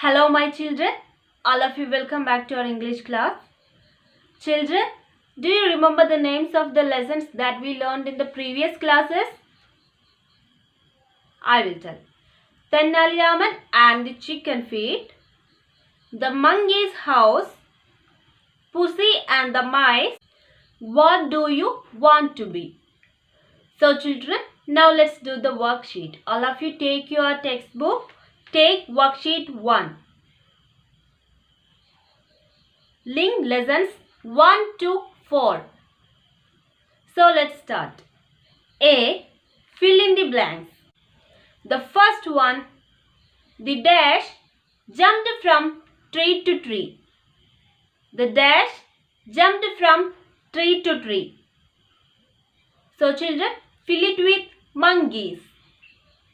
Hello my children, all of you welcome back to our English class. Children, do you remember the names of the lessons that we learned in the previous classes? I will tell. Tennali Raman and the chicken feet, the monkey's house, Pussy and the mice, what do you want to be? So children, now let's do the worksheet. All of you take your textbook. Take worksheet 1. Link lessons 1 to 4. So let's start. A. Fill in the blanks. The first one, the dash jumped from tree to tree. The dash jumped from tree to tree. So children, fill it with monkeys.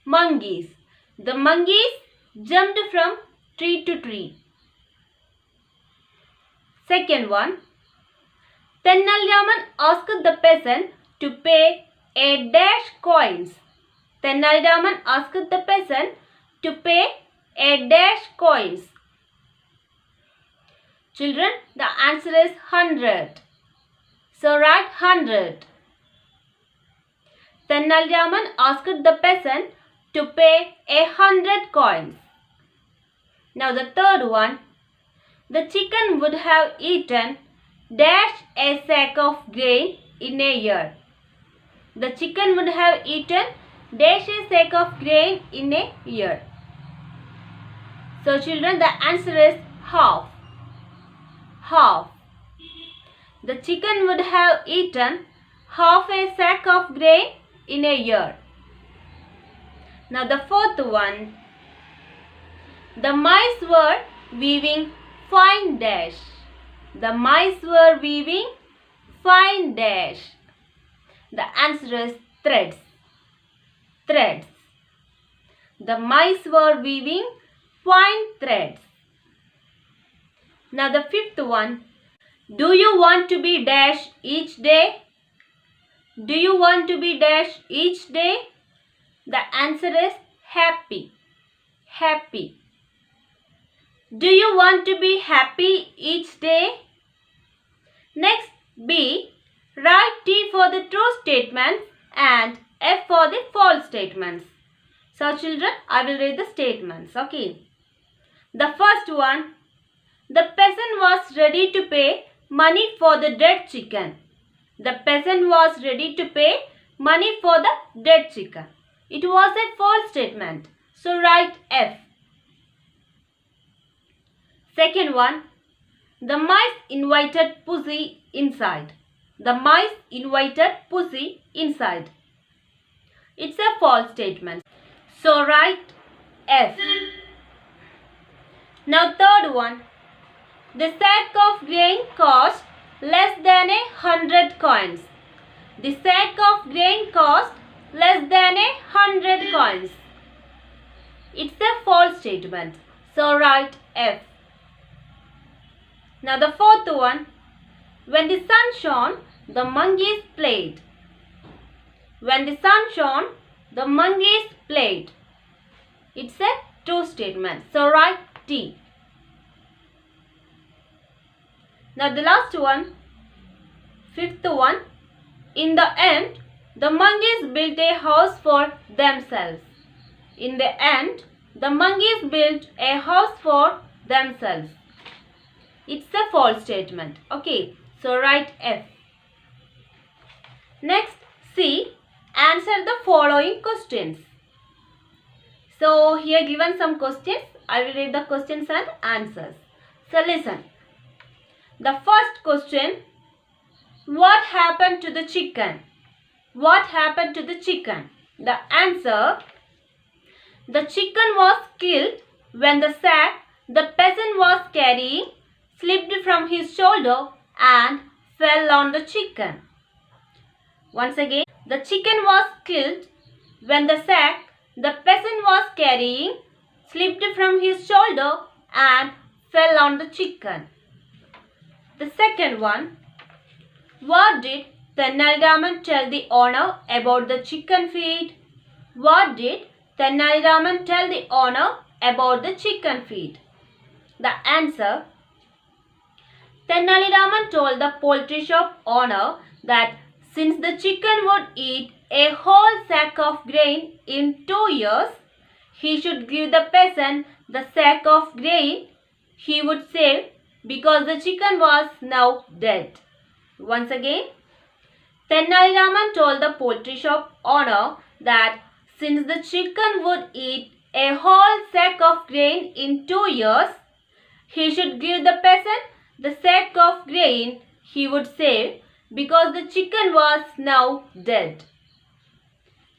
Monkeys. The monkeys jumped from tree to tree. Second one, Tennali Raman asked the peasant to pay a dash coins. Tennali Raman asked the peasant to pay a dash coins. Children, the answer is 100. So write 100. Tennali Raman asked the peasant to pay 100 coins. Now the third one, the chicken would have eaten dash a sack of grain in a year. The chicken would have eaten dash a sack of grain in a year. So children, the answer is half. Half. The chicken would have eaten half a sack of grain in a year. Now the fourth one, the mice were weaving fine dash. The mice were weaving fine dash. The answer is threads. Threads. The mice were weaving fine threads. Now the fifth one, do you want to be dash each day? Do you want to be dash each day? The answer is happy. Happy. Do you want to be happy each day? Next, B. Write T for the true statements and F for the false statements. So children, I will read the statements. Okay. The first one, the peasant was ready to pay money for the dead chicken. The peasant was ready to pay money for the dead chicken. It was a false statement. So write F. Second one, the mice invited Pussy inside. The mice invited Pussy inside. It's a false statement. So write F. Now third one, the sack of grain cost less than 100 coins. The sack of grain cost less than 100 coins. It's a false statement. So write F. Now the fourth one, when the sun shone, the monkeys played. When the sun shone, the monkeys played. It's a true statement. So write T. Now the last one, fifth one, in the end, the monkeys built a house for themselves. In the end, the monkeys built a house for themselves. It's a false statement. Okay, so write F. Next, C. Answer the following questions. So here given some questions. I will read the questions and answers. So listen. The first question, what happened to the chicken? What happened to the chicken? The answer, the chicken was killed when the sack the peasant was carrying slipped from his shoulder and fell on the chicken. Once again, the chicken was killed when the sack the peasant was carrying slipped from his shoulder and fell on the chicken. The second one, what did Tennali Raman tell the owner about the chicken feed? What did Tennali Raman tell the owner about the chicken feed? The answer: Tenali Raman told the poultry shop owner that since the chicken would eat a whole sack of grain in 2 years, he should give the peasant the sack of grain he would save because the chicken was now dead. Once again, Tenali Raman told the poultry shop owner that since the chicken would eat a whole sack of grain in 2 years, he should give the peasant the sack of grain he would save because the chicken was now dead.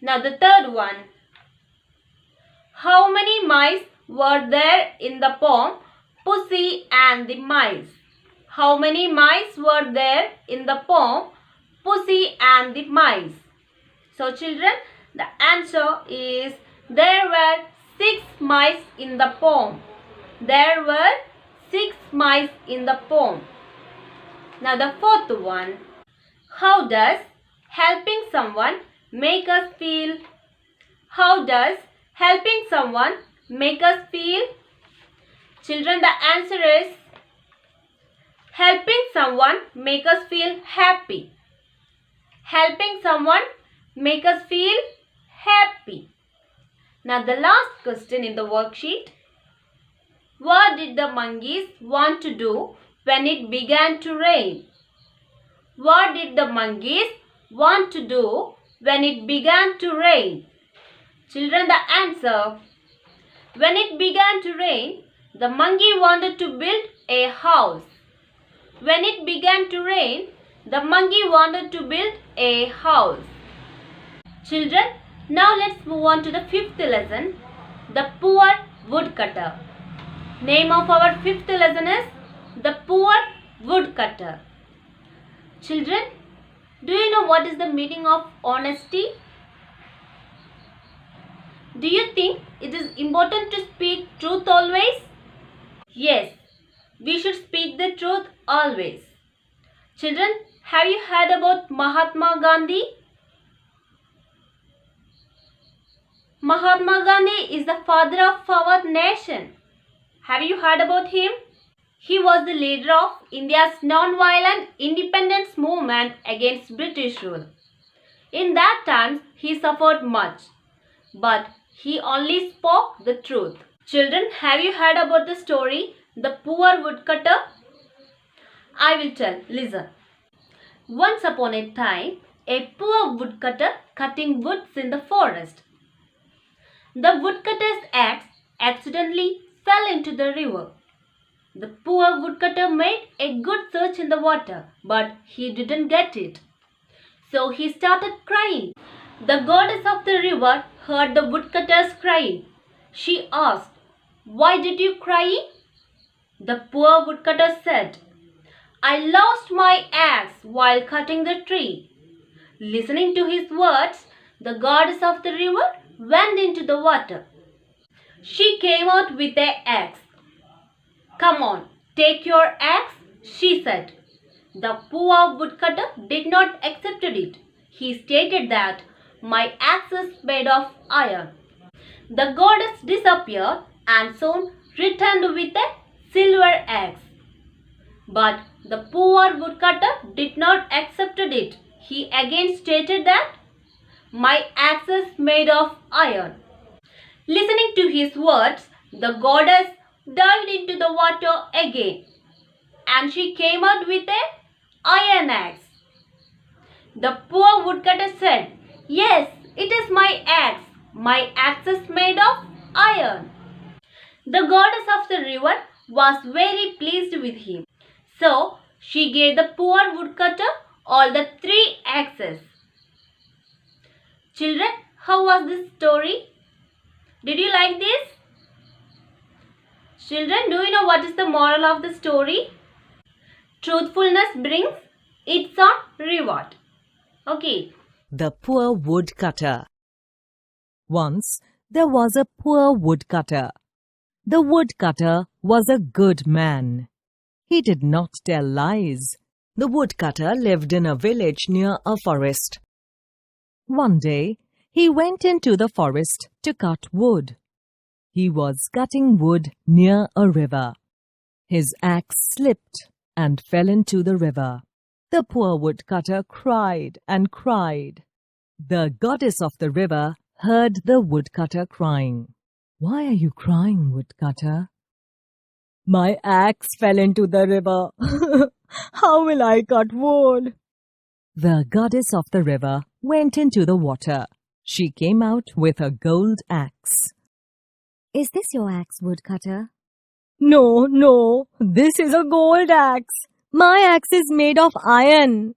Now the third one. How many mice were there in the poem Pussy and the Mice? How many mice were there in the poem Pussy and the Mice? So children, the answer is there were 6 mice in the poem. There were 6 mice in the poem. Now the fourth one. How does helping someone make us feel? How does helping someone make us feel? Children, the answer is helping someone make us feel happy. Helping someone make us feel happy. Now the last question in the worksheet. What did the monkeys want to do when it began to rain? What did the monkeys want to do when it began to rain? Children, the answer: when it began to rain, the monkey wanted to build a house. When it began to rain, the monkey wanted to build a house. Children, now let's move on to the fifth lesson, the poor woodcutter. Name of our fifth lesson is the poor woodcutter. Children, do you know what is the meaning of honesty? Do you think it is important to speak truth always? Yes, we should speak the truth always. Children, have you heard about Mahatma Gandhi? Mahatma Gandhi is the father of our nation. Have you heard about him? He was the leader of India's non-violent independence movement against British rule. In that time, he suffered much, but he only spoke the truth. Children, have you heard about the story, the poor woodcutter? I will tell. Listen. Once upon a time, a poor woodcutter cutting woods in the forest. The woodcutter's axe accidentally fell into the river. The poor woodcutter made a good search in the water, but he didn't get it. So he started crying. The goddess of the river heard the woodcutter's crying. She asked, "Why did you cry?" The poor woodcutter said, "I lost my axe while cutting the tree." Listening to his words, the goddess of the river went into the water. She came out with an axe. "Come on, take your axe," she said. The poor woodcutter did not accept it. He stated that, "My axe is made of iron." The goddess disappeared and soon returned with a silver axe. But the poor woodcutter did not accept it. He again stated that, "My axe is made of iron." Listening to his words, the goddess dived into the water again, and she came out with an iron axe. The poor woodcutter said, "Yes, it is my axe. My axe is made of iron." The goddess of the river was very pleased with him. So she gave the poor woodcutter all the 3 axes. Children, how was this story? Did you like this? Children, do you know what is the moral of the story? Truthfulness brings its own reward. Okay. The poor woodcutter. Once there was a poor woodcutter. The woodcutter was a good man. He did not tell lies. The woodcutter lived in a village near a forest. One day, he went into the forest to cut wood. He was cutting wood near a river. His axe slipped and fell into the river. The poor woodcutter cried and cried. The goddess of the river heard the woodcutter crying. "Why are you crying, woodcutter?" "My axe fell into the river. How will I cut wood?" The goddess of the river went into the water. She came out with a gold axe. Is this your axe, woodcutter? No, no, this is a gold axe. My axe is made of iron."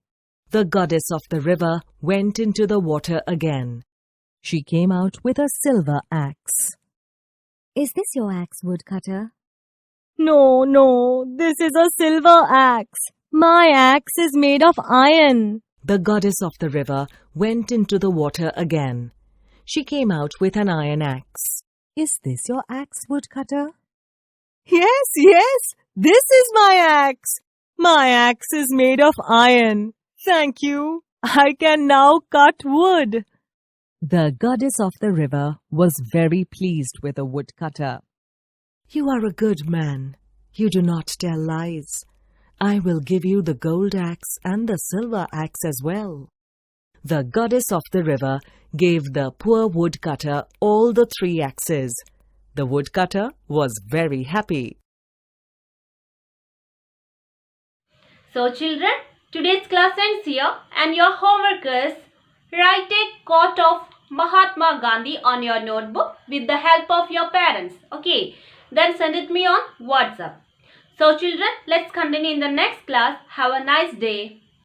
The goddess of the river went into the water again. She came out with a silver axe. Is this your axe, woodcutter? No, no, this is a silver axe. My axe is made of iron. The goddess of the river went into the water again. She came out with an iron axe. Is this your axe, woodcutter? Yes, yes, this is my axe. My axe is made of iron. Thank you. I can now cut wood. The goddess of the river was very pleased with the woodcutter. You are a good man. You do not tell lies. I will give you the gold axe and the silver axe as well. The goddess of the river gave the poor woodcutter all the 3 axes. The woodcutter was very happy. So children, today's class ends here and your homework is write a quote of Mahatma Gandhi on your notebook with the help of your parents. Okay, then send it me on WhatsApp. So children, let's continue in the next class. Have a nice day.